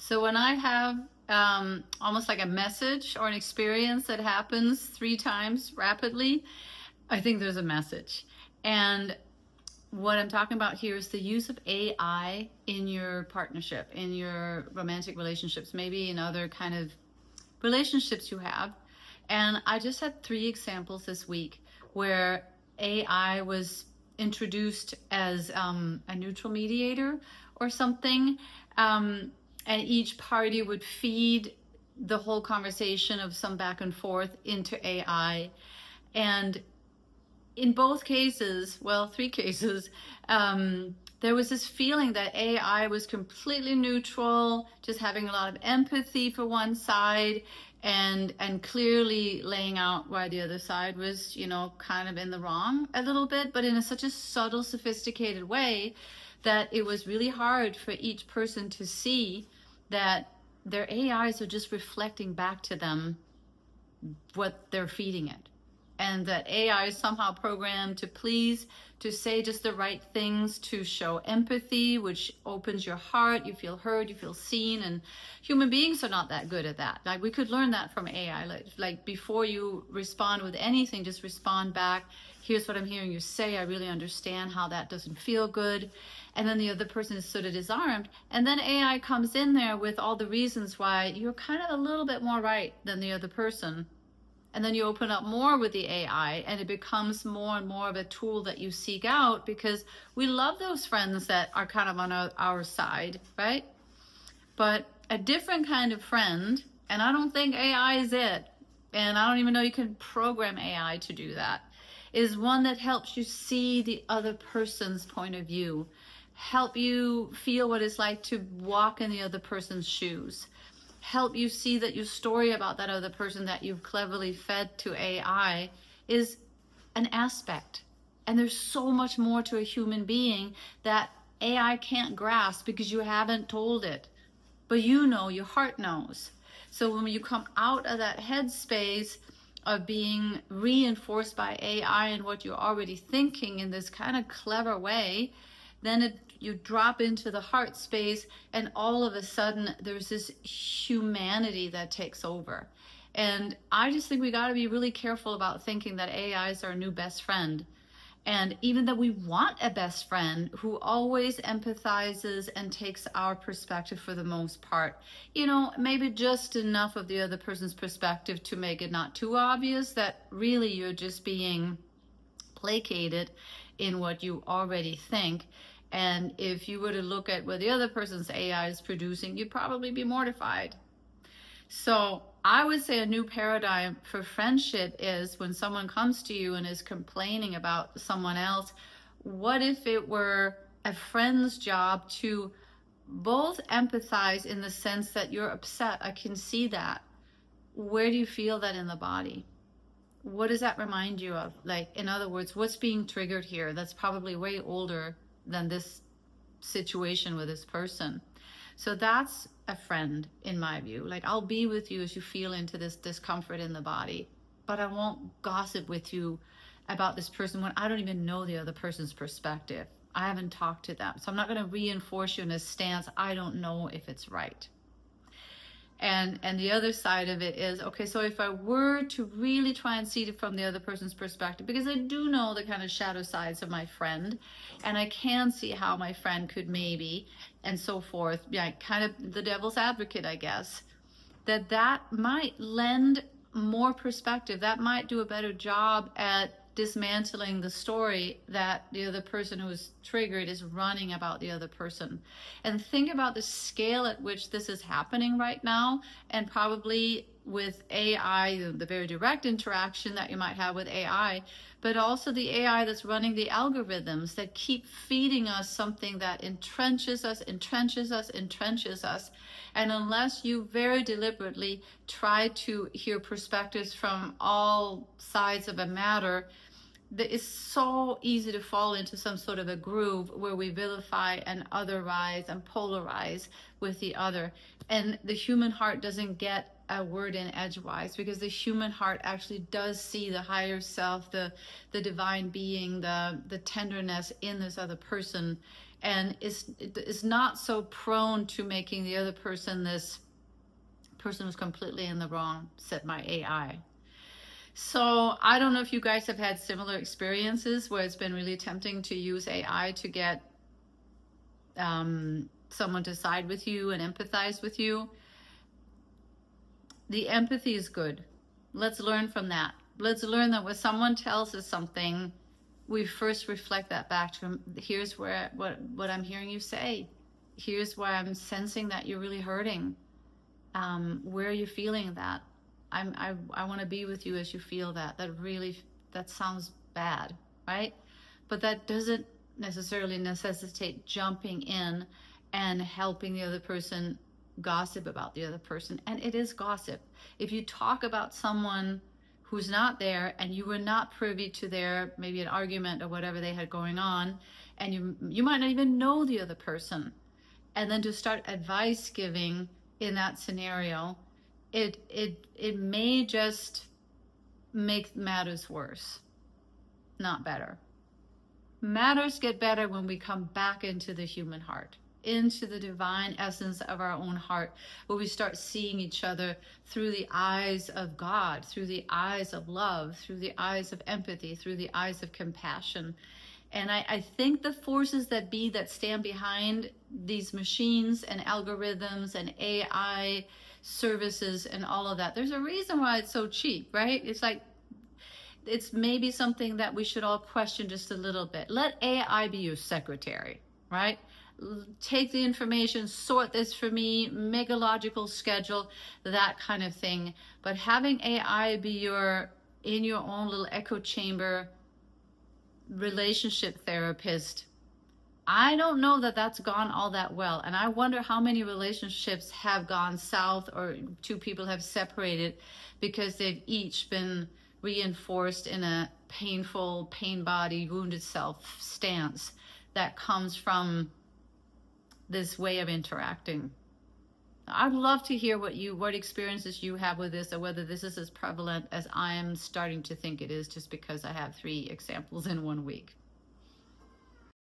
So when I have almost like a message or an experience that happens 3 times rapidly, I think there's a message. And what I'm talking about here is the use of AI in your partnership, in your romantic relationships, maybe in other kind of relationships you have. And I just had 3 examples this week where AI was introduced as a neutral mediator or something. And each party would feed the whole conversation of some back and forth into AI. And in both cases, well, 3 cases, there was this feeling that AI was completely neutral, just having a lot of empathy for one side, and clearly laying out why the other side was, kind of in the wrong a little bit, but in such a subtle, sophisticated way that it was really hard for each person to see that their AIs are just reflecting back to them what they're feeding it. And that AI is somehow programmed to please, to say just the right things, to show empathy, which opens your heart. You feel heard, you feel seen, and human beings are not that good at that. Like, we could learn that from AI. Like before you respond with anything, just respond back. Here's what I'm hearing you say. I really understand how that doesn't feel good. And then the other person is sort of disarmed. And then AI comes in there with all the reasons why you're kind of a little bit more right than the other person. And then you open up more with the AI, and it becomes more and more of a tool that you seek out, because we love those friends that are kind of on our side, right? But a different kind of friend, and I don't think AI is it, and I don't even know you can program AI to do that, is one that helps you see the other person's point of view, help you feel what it's like to walk in the other person's shoes, help you see that your story about that other person that you've cleverly fed to AI is an aspect. And there's so much more to a human being that AI can't grasp because you haven't told it. But your heart knows. So when you come out of that headspace of being reinforced by AI and what you're already thinking in this kind of clever way, then you drop into the heart space, and all of a sudden there's this humanity that takes over. And I just think we got to be really careful about thinking that AI is our new best friend. And even that we want a best friend who always empathizes and takes our perspective for the most part. Maybe just enough of the other person's perspective to make it not too obvious that really you're just being placated in what you already think. And if you were to look at what the other person's AI is producing, you'd probably be mortified. So I would say a new paradigm for friendship is when someone comes to you and is complaining about someone else, what if it were a friend's job to both empathize in the sense that you're upset, I can see that. Where do you feel that in the body? What does that remind you of? Like, in other words, what's being triggered here that's probably way older than this situation with this person? So that's a friend, in my view. Like, I'll be with you as you feel into this discomfort in the body, but I won't gossip with you about this person when I don't even know the other person's perspective. I haven't talked to them. So I'm not going to reinforce you in a stance I don't know if it's right. And the other side of it is, okay, so if I were to really try and see it from the other person's perspective, because I do know the kind of shadow sides of my friend, and I can see how my friend could maybe, and so forth, yeah, kind of the devil's advocate, I guess, that might lend more perspective. That might do a better job at dismantling the story that the other person who is triggered is running about the other person. And think about the scale at which this is happening right now, and probably with AI, the very direct interaction that you might have with AI, but also the AI that's running the algorithms that keep feeding us something that entrenches us. And unless you very deliberately try to hear perspectives from all sides of a matter, it's so easy to fall into some sort of a groove where we vilify and otherize and polarize with the other. And the human heart doesn't get a word in edgewise, because the human heart actually does see the higher self, the divine being, the tenderness in this other person. and is not so prone to making the other person this person who's completely in the wrong, said my AI. So I don't know if you guys have had similar experiences where it's been really tempting to use AI to get someone to side with you and empathize with you. The empathy is good. Let's learn from that. Let's learn that when someone tells us something, we first reflect that back to them. Here's where what I'm hearing you say. Here's where I'm sensing that you're really hurting. Where are you feeling that? I want to be with you as you feel that. That sounds bad, right? But that doesn't necessarily necessitate jumping in and helping the other person gossip about the other person. And it is gossip. If you talk about someone who's not there and you were not privy to their, maybe an argument or whatever they had going on, and you might not even know the other person, and then to start advice giving in that scenario, it may just make matters worse, not better. Matters get better when we come back into the human heart, into the divine essence of our own heart, where we start seeing each other through the eyes of God, through the eyes of love, through the eyes of empathy, through the eyes of compassion. And I think the forces that be that stand behind these machines and algorithms and AI services and all of that, there's a reason why it's so cheap, right? It's like, it's maybe something that we should all question just a little bit. Let AI be your secretary, right? Take the information, sort this for me, make a logical schedule, that kind of thing. But having AI be in your own little echo chamber relationship therapist, I don't know that that's gone all that well. And I wonder how many relationships have gone south, or two people have separated because they've each been reinforced in a painful, pain body, wounded self stance that comes from this way of interacting. I'd love to hear what experiences you have with this, or whether this is as prevalent as I am starting to think it is, just because I have 3 examples in 1 week.